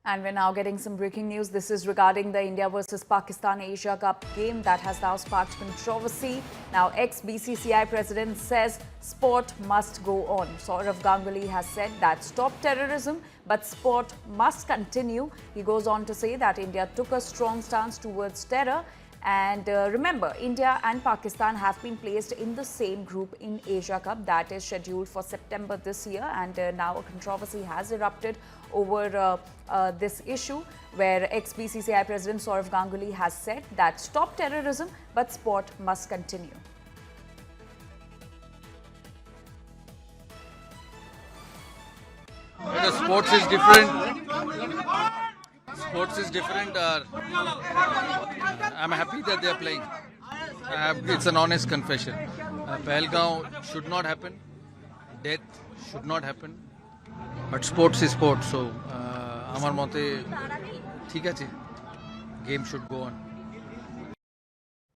And we're now getting some breaking news. This is regarding the India versus Pakistan Asia Cup game that has now sparked controversy. Now, ex-BCCI president says sport must go on. Sourav Ganguly has said that stop terrorism, but sport must continue. He goes on to say that India took a strong stance towards terror. And remember, India and Pakistan have been placed in the same group in Asia Cup that is scheduled for September this year. And now a controversy has erupted over this issue where ex-BCCI President Sourav Ganguly has said that stop terrorism, but sport must continue. Because sports is different. Sports is different. I'm happy that they are playing. It's an honest confession. Pahalgaon should not happen. Death should not happen. But sports is sports. So, আমার মতে ঠিক আছে. Game should go on.